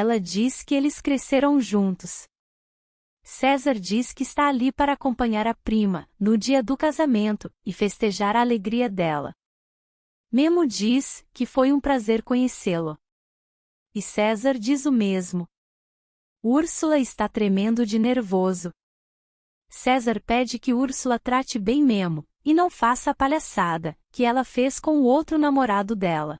Ela diz que eles cresceram juntos. César diz que está ali para acompanhar a prima, no dia do casamento, e festejar a alegria dela. Memo diz que foi um prazer conhecê-lo. E César diz o mesmo. Úrsula está tremendo de nervoso. César pede que Úrsula trate bem Memo, e não faça a palhaçada que ela fez com o outro namorado dela.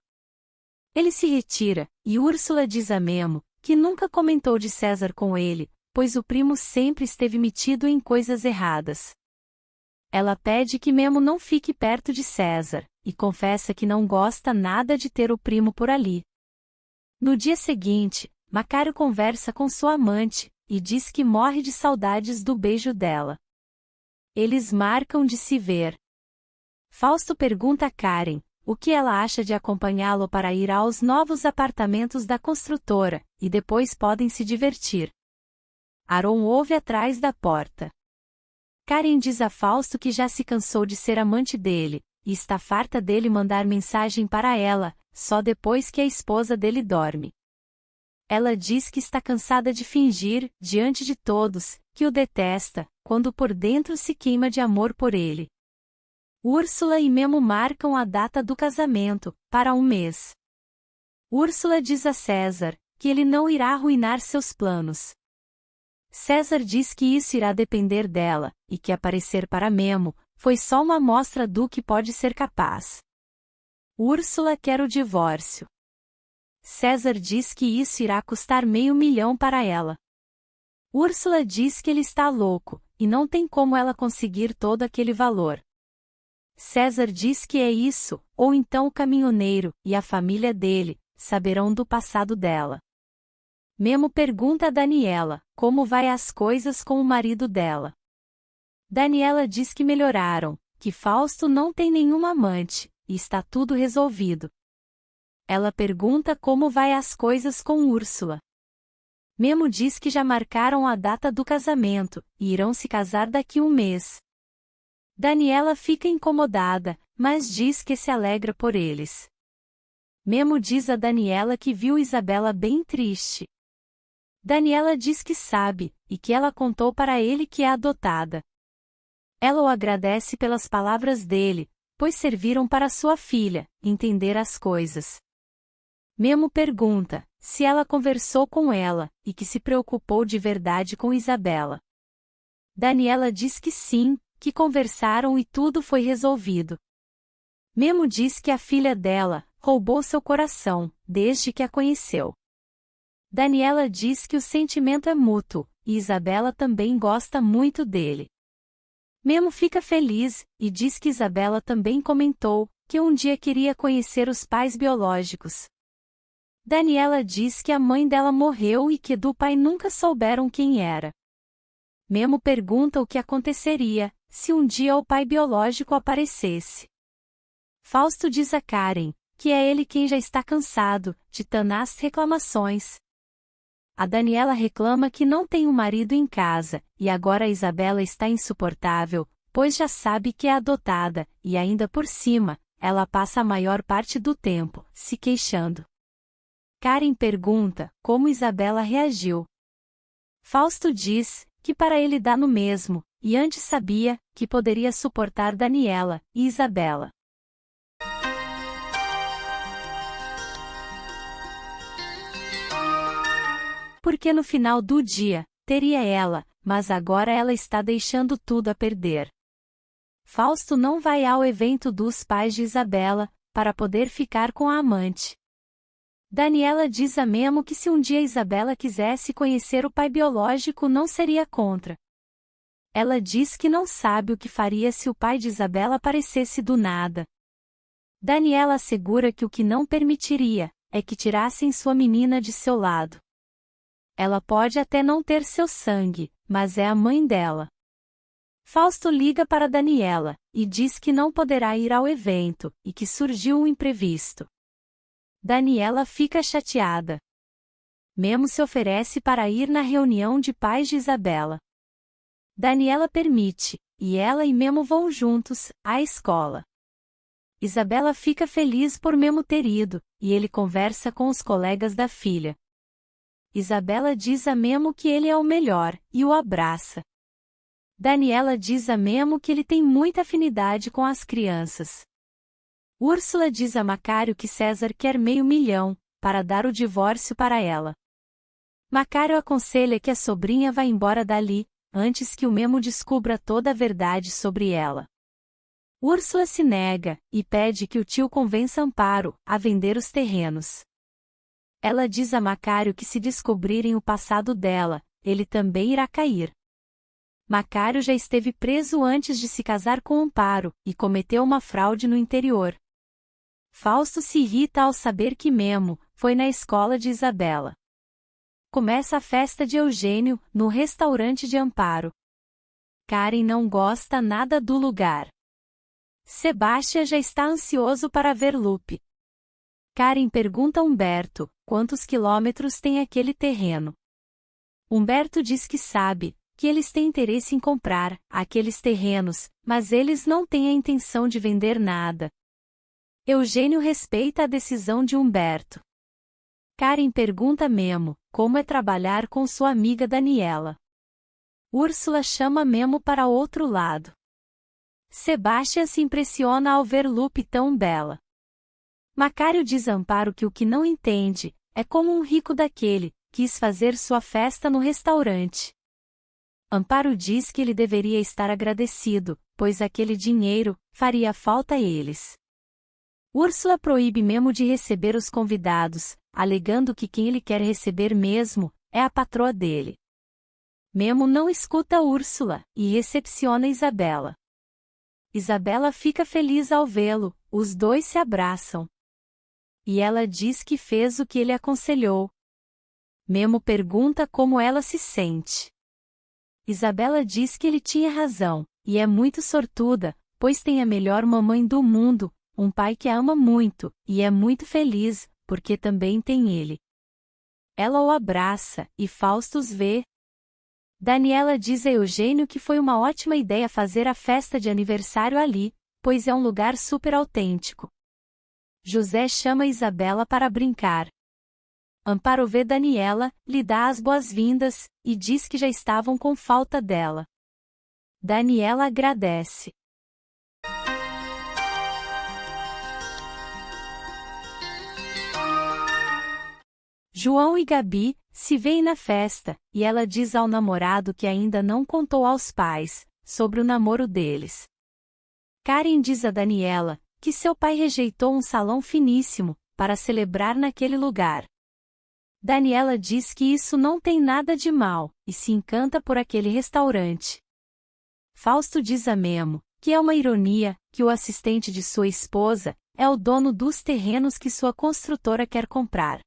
Ele se retira, e Úrsula diz a Memo que nunca comentou de César com ele, pois o primo sempre esteve metido em coisas erradas. Ela pede que Memo não fique perto de César, e confessa que não gosta nada de ter o primo por ali. No dia seguinte, Macário conversa com sua amante, e diz que morre de saudades do beijo dela. Eles marcam de se ver. Fausto pergunta a Karen o que ela acha de acompanhá-lo para ir aos novos apartamentos da construtora, e depois podem se divertir. Aaron ouve atrás da porta. Karen diz a Fausto que já se cansou de ser amante dele, e está farta dele mandar mensagem para ela, só depois que a esposa dele dorme. Ela diz que está cansada de fingir, diante de todos, que o detesta, quando por dentro se queima de amor por ele. Úrsula e Memo marcam a data do casamento, para um mês. Úrsula diz a César que ele não irá arruinar seus planos. César diz que isso irá depender dela, e que aparecer para Memo foi só uma amostra do que pode ser capaz. Úrsula quer o divórcio. César diz que isso irá custar $500.000 para ela. Úrsula diz que ele está louco, e não tem como ela conseguir todo aquele valor. César diz que é isso, ou então o caminhoneiro, e a família dele, saberão do passado dela. Memo pergunta a Daniela como vai as coisas com o marido dela. Daniela diz que melhoraram, que Fausto não tem nenhuma amante, e está tudo resolvido. Ela pergunta como vai as coisas com Úrsula. Memo diz que já marcaram a data do casamento, e irão se casar daqui um mês. Daniela fica incomodada, mas diz que se alegra por eles. Memo diz a Daniela que viu Isabela bem triste. Daniela diz que sabe, e que ela contou para ele que é adotada. Ela o agradece pelas palavras dele, pois serviram para sua filha entender as coisas. Memo pergunta se ela conversou com ela, e que se preocupou de verdade com Isabela. Daniela diz que sim, que conversaram e tudo foi resolvido. Memo diz que a filha dela roubou seu coração, desde que a conheceu. Daniela diz que o sentimento é mútuo, e Isabela também gosta muito dele. Memo fica feliz, e diz que Isabela também comentou que um dia queria conhecer os pais biológicos. Daniela diz que a mãe dela morreu e que do pai nunca souberam quem era. Memo pergunta o que aconteceria se um dia o pai biológico aparecesse. Fausto diz a Karen que é ele quem já está cansado de tantas reclamações. A Daniela reclama que não tem um marido em casa, e agora a Isabela está insuportável, pois já sabe que é adotada, e ainda por cima, ela passa a maior parte do tempo se queixando. Karen pergunta como Isabela reagiu. Fausto diz que para ele dá no mesmo, e antes sabia que poderia suportar Daniela e Isabela. Porque no final do dia, teria ela, mas agora ela está deixando tudo a perder. Fausto não vai ao evento dos pais de Isabela, para poder ficar com a amante. Daniela diz a Memo que se um dia Isabela quisesse conhecer o pai biológico não seria contra. Ela diz que não sabe o que faria se o pai de Isabela aparecesse do nada. Daniela assegura que o que não permitiria é que tirassem sua menina de seu lado. Ela pode até não ter seu sangue, mas é a mãe dela. Fausto liga para Daniela e diz que não poderá ir ao evento e que surgiu um imprevisto. Daniela fica chateada. Memo se oferece para ir na reunião de pais de Isabela. Daniela permite, e ela e Memo vão juntos à escola. Isabela fica feliz por Memo ter ido, e ele conversa com os colegas da filha. Isabela diz a Memo que ele é o melhor, e o abraça. Daniela diz a Memo que ele tem muita afinidade com as crianças. Úrsula diz a Macário que César quer $500.000, para dar o divórcio para ela. Macário aconselha que a sobrinha vá embora dali, antes que o Memo descubra toda a verdade sobre ela. Úrsula se nega, e pede que o tio convença Amparo a vender os terrenos. Ela diz a Macário que se descobrirem o passado dela, ele também irá cair. Macário já esteve preso antes de se casar com Amparo, e cometeu uma fraude no interior. Fausto se irrita ao saber que Memo foi na escola de Isabela. Começa a festa de Eugênio, no restaurante de Amparo. Karen não gosta nada do lugar. Sebastião já está ansioso para ver Lupe. Karen pergunta a Humberto quantos quilômetros tem aquele terreno. Humberto diz que sabe, que eles têm interesse em comprar aqueles terrenos, mas eles não têm a intenção de vender nada. Eugênio respeita a decisão de Humberto. Karen pergunta a Memo como é trabalhar com sua amiga Daniela. Úrsula chama Memo para outro lado. Sebastião se impressiona ao ver Lupe tão bela. Macário diz a Amparo que o que não entende é como um rico daquele quis fazer sua festa no restaurante. Amparo diz que ele deveria estar agradecido, pois aquele dinheiro faria falta a eles. Úrsula proíbe Memo de receber os convidados, alegando que quem ele quer receber mesmo é a patroa dele. Memo não escuta Úrsula e recepciona Isabela. Isabela fica feliz ao vê-lo, os dois se abraçam. E ela diz que fez o que ele aconselhou. Memo pergunta como ela se sente. Isabela diz que ele tinha razão, e é muito sortuda, pois tem a melhor mamãe do mundo, um pai que a ama muito, e é muito feliz, porque também tem ele. Ela o abraça, e Fausto os vê. Daniela diz a Eugênio que foi uma ótima ideia fazer a festa de aniversário ali, pois é um lugar super autêntico. José chama Isabela para brincar. Amparo vê Daniela, lhe dá as boas-vindas, e diz que já estavam com falta dela. Daniela agradece. João e Gabi se veem na festa, e ela diz ao namorado que ainda não contou aos pais sobre o namoro deles. Karen diz a Daniela que seu pai rejeitou um salão finíssimo para celebrar naquele lugar. Daniela diz que isso não tem nada de mal, e se encanta por aquele restaurante. Fausto diz a Memo que é uma ironia que o assistente de sua esposa é o dono dos terrenos que sua construtora quer comprar.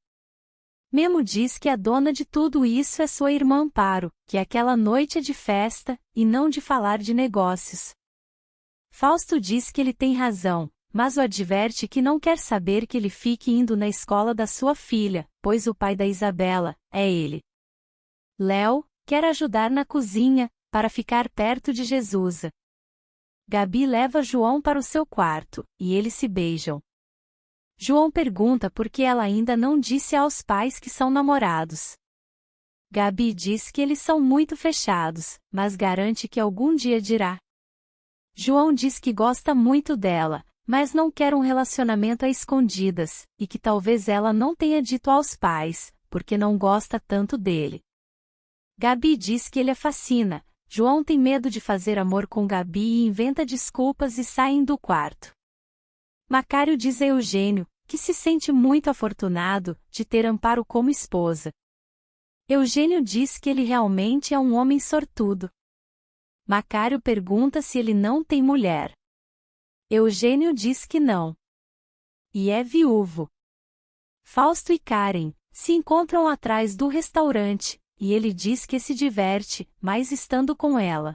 Memo diz que a dona de tudo isso é sua irmã Amparo, que aquela noite é de festa, e não de falar de negócios. Fausto diz que ele tem razão, mas o adverte que não quer saber que ele fique indo na escola da sua filha, pois o pai da Isabela é ele. Léo quer ajudar na cozinha, para ficar perto de Jesusa. Gabi leva João para o seu quarto, e eles se beijam. João pergunta por que ela ainda não disse aos pais que são namorados. Gabi diz que eles são muito fechados, mas garante que algum dia dirá. João diz que gosta muito dela, mas não quer um relacionamento a escondidas, e que talvez ela não tenha dito aos pais, porque não gosta tanto dele. Gabi diz que ele a fascina. João tem medo de fazer amor com Gabi e inventa desculpas e saem do quarto. Macário diz a Eugênio que se sente muito afortunado de ter Amparo como esposa. Eugênio diz que ele realmente é um homem sortudo. Macário pergunta se ele não tem mulher. Eugênio diz que não. E é viúvo. Fausto e Karen se encontram atrás do restaurante, e ele diz que se diverte, mais estando com ela.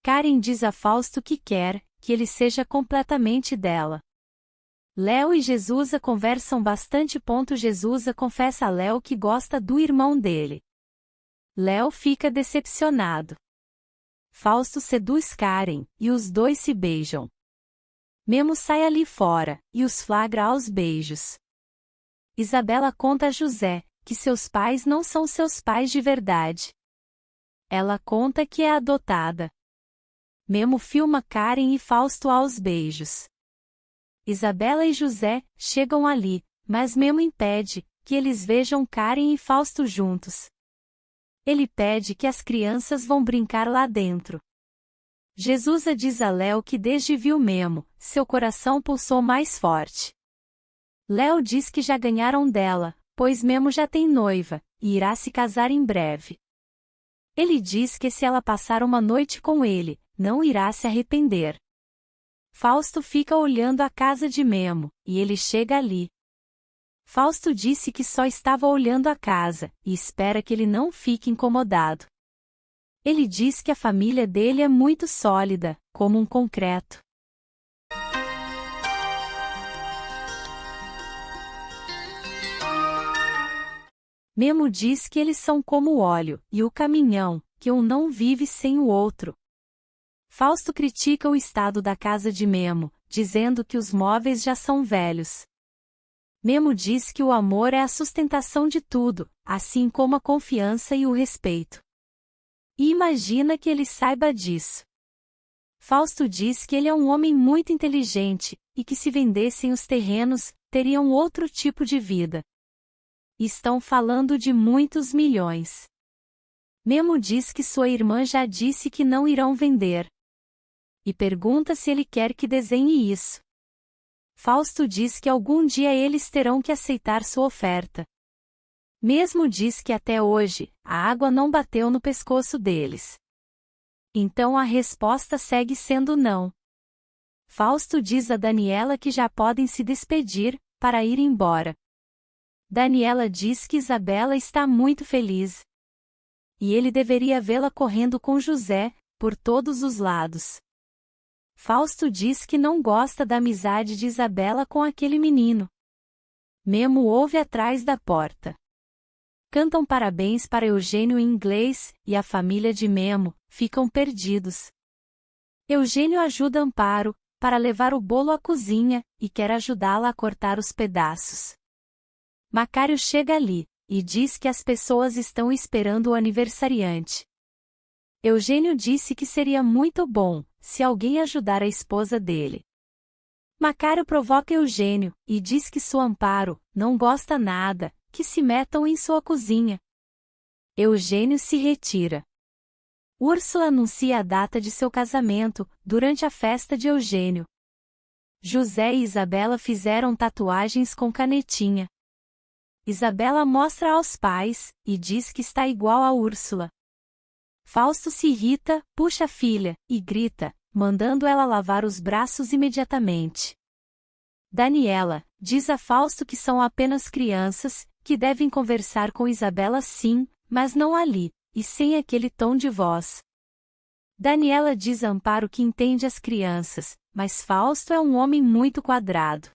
Karen diz a Fausto que quer que ele seja completamente dela. Léo e Jesusa conversam bastante. Jesusa confessa a Léo que gosta do irmão dele. Léo fica decepcionado. Fausto seduz Karen, e os dois se beijam. Memo sai ali fora, e os flagra aos beijos. Isabela conta a José que seus pais não são seus pais de verdade. Ela conta que é adotada. Memo filma Karen e Fausto aos beijos. Isabela e José chegam ali, mas Memo impede que eles vejam Karen e Fausto juntos. Ele pede que as crianças vão brincar lá dentro. Jesusa diz a Léo que desde viu Memo, seu coração pulsou mais forte. Léo diz que já ganharam dela, pois Memo já tem noiva, e irá se casar em breve. Ele diz que se ela passar uma noite com ele, não irá se arrepender. Fausto fica olhando a casa de Memo, e ele chega ali. Fausto disse que só estava olhando a casa, e espera que ele não fique incomodado. Ele diz que a família dele é muito sólida, como um concreto. Memo diz que eles são como o óleo e o caminhão, que um não vive sem o outro. Fausto critica o estado da casa de Memo, dizendo que os móveis já são velhos. Memo diz que o amor é a sustentação de tudo, assim como a confiança e o respeito. E imagina que ele saiba disso. Fausto diz que ele é um homem muito inteligente, e que se vendessem os terrenos, teriam outro tipo de vida. Estão falando de muitos milhões. Memo diz que sua irmã já disse que não irão vender. E pergunta se ele quer que desenhe isso. Fausto diz que algum dia eles terão que aceitar sua oferta. Mesmo diz que até hoje, a água não bateu no pescoço deles. Então a resposta segue sendo não. Fausto diz a Daniela que já podem se despedir, para ir embora. Daniela diz que Isabela está muito feliz. E ele deveria vê-la correndo com José, por todos os lados. Fausto diz que não gosta da amizade de Isabela com aquele menino. Memo ouve atrás da porta. Cantam parabéns para Eugênio em inglês, e a família de Memo ficam perdidos. Eugênio ajuda Amparo, para levar o bolo à cozinha, e quer ajudá-la a cortar os pedaços. Macário chega ali, e diz que as pessoas estão esperando o aniversariante. Eugênio disse que seria muito bom, se alguém ajudar a esposa dele. Macário provoca Eugênio, e diz que sua Amparo não gosta nada, que se metam em sua cozinha. Eugênio se retira. Úrsula anuncia a data de seu casamento, durante a festa de Eugênio. José e Isabela fizeram tatuagens com canetinha. Isabela mostra aos pais, e diz que está igual a Úrsula. Fausto se irrita, puxa a filha, e grita, mandando ela lavar os braços imediatamente. Daniela diz a Fausto que são apenas crianças, que devem conversar com Isabela sim, mas não ali, e sem aquele tom de voz. Daniela diz a Amparo que entende as crianças, mas Fausto é um homem muito quadrado.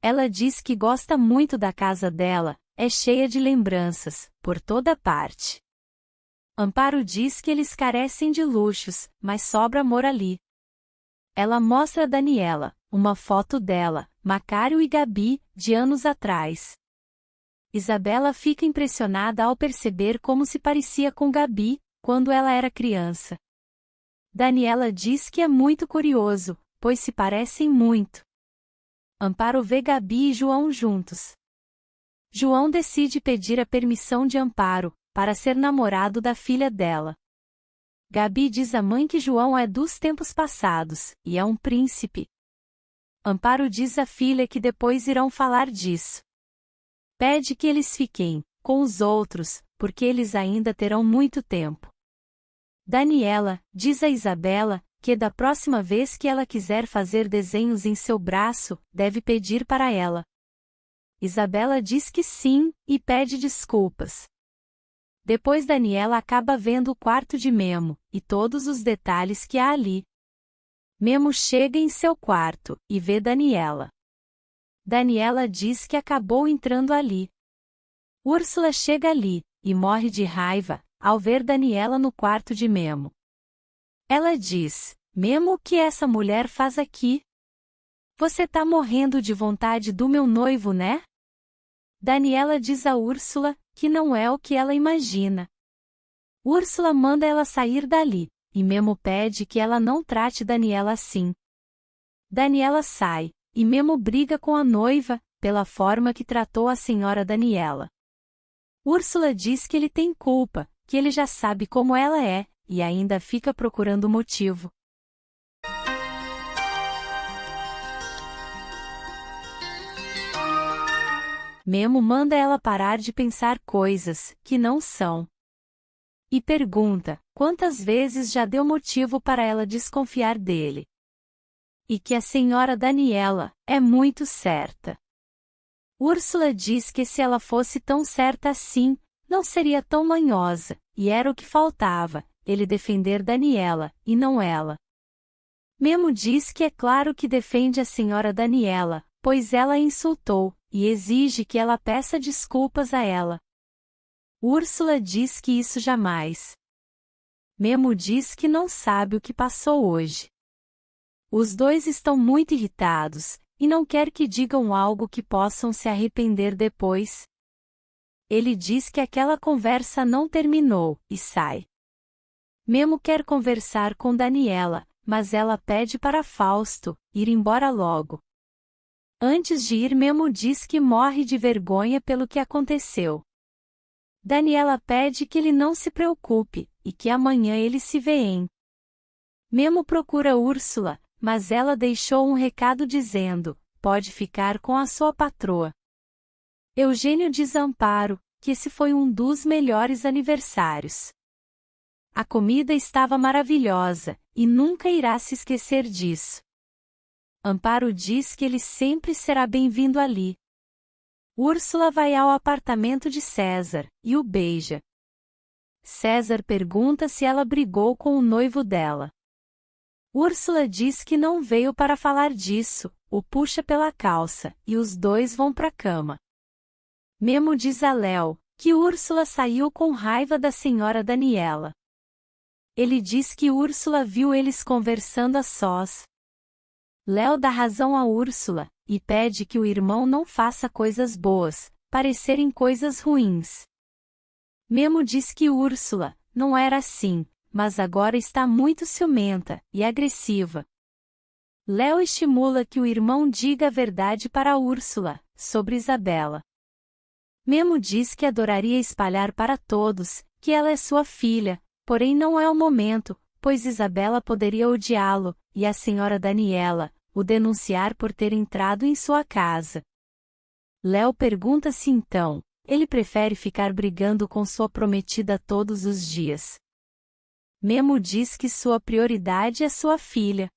Ela diz que gosta muito da casa dela, é cheia de lembranças, por toda parte. Amparo diz que eles carecem de luxos, mas sobra amor ali. Ela mostra a Daniela uma foto dela, Macário e Gabi, de anos atrás. Isabela fica impressionada ao perceber como se parecia com Gabi, quando ela era criança. Daniela diz que é muito curioso, pois se parecem muito. Amparo vê Gabi e João juntos. João decide pedir a permissão de Amparo, para ser namorado da filha dela. Gabi diz à mãe que João é dos tempos passados, e é um príncipe. Amparo diz à filha que depois irão falar disso. Pede que eles fiquem com os outros, porque eles ainda terão muito tempo. Daniela diz a Isabela que da próxima vez que ela quiser fazer desenhos em seu braço, deve pedir para ela. Isabela diz que sim, e pede desculpas. Depois Daniela acaba vendo o quarto de Memo, e todos os detalhes que há ali. Memo chega em seu quarto, e vê Daniela. Daniela diz que acabou entrando ali. Úrsula chega ali, e morre de raiva, ao ver Daniela no quarto de Memo. Ela diz, Memo, o que essa mulher faz aqui? Você tá morrendo de vontade do meu noivo, né? Daniela diz a Úrsula que não é o que ela imagina. Úrsula manda ela sair dali, e Memo pede que ela não trate Daniela assim. Daniela sai, e Memo briga com a noiva, pela forma que tratou a senhora Daniela. Úrsula diz que ele tem culpa, que ele já sabe como ela é, e ainda fica procurando motivo. Memo manda ela parar de pensar coisas que não são. E pergunta quantas vezes já deu motivo para ela desconfiar dele. E que a senhora Daniela é muito certa. Úrsula diz que se ela fosse tão certa assim, não seria tão manhosa, e era o que faltava, ele defender Daniela, e não ela. Memo diz que é claro que defende a senhora Daniela, pois ela a insultou, e exige que ela peça desculpas a ela. Úrsula diz que isso jamais. Memo diz que não sabe o que passou hoje. Os dois estão muito irritados, e não quer que digam algo que possam se arrepender depois. Ele diz que aquela conversa não terminou, e sai. Memo quer conversar com Daniela, mas ela pede para Fausto ir embora logo. Antes de ir, Memo diz que morre de vergonha pelo que aconteceu. Daniela pede que ele não se preocupe, e que amanhã ele se vêem. Memo procura Úrsula, mas ela deixou um recado dizendo: pode ficar com a sua patroa. Eugênio diz a Amparo que esse foi um dos melhores aniversários. A comida estava maravilhosa, e nunca irá se esquecer disso. Amparo diz que ele sempre será bem-vindo ali. Úrsula vai ao apartamento de César, e o beija. César pergunta se ela brigou com o noivo dela. Úrsula diz que não veio para falar disso, o puxa pela calça, e os dois vão para a cama. Memo diz a Léo que Úrsula saiu com raiva da senhora Daniela. Ele diz que Úrsula viu eles conversando a sós. Léo dá razão a Úrsula, e pede que o irmão não faça coisas boas, parecerem coisas ruins. Memo diz que Úrsula não era assim, mas agora está muito ciumenta e agressiva. Léo estimula que o irmão diga a verdade para Úrsula sobre Isabela. Memo diz que adoraria espalhar para todos que ela é sua filha, porém não é o momento, pois Isabela poderia odiá-lo, e a senhora Daniela o denunciar por ter entrado em sua casa. Léo pergunta se então ele prefere ficar brigando com sua prometida todos os dias. Memo diz que sua prioridade é sua filha.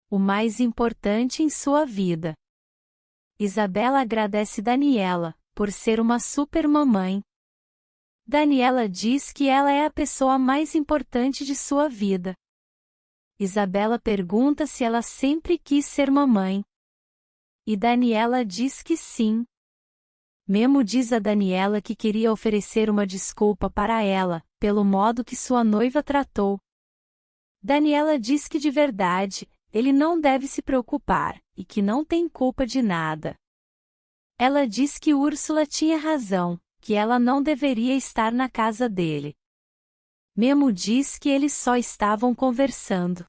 O mais importante em sua vida. Isabela agradece Daniela por ser uma super mamãe. Daniela diz que ela é a pessoa mais importante de sua vida. Isabela pergunta se ela sempre quis ser mamãe. E Daniela diz que sim. Memo diz a Daniela que queria oferecer uma desculpa para ela, pelo modo que sua noiva tratou. Daniela diz que de verdade, ele não deve se preocupar, e que não tem culpa de nada. Ela diz que Úrsula tinha razão, que ela não deveria estar na casa dele. Memo diz que eles só estavam conversando.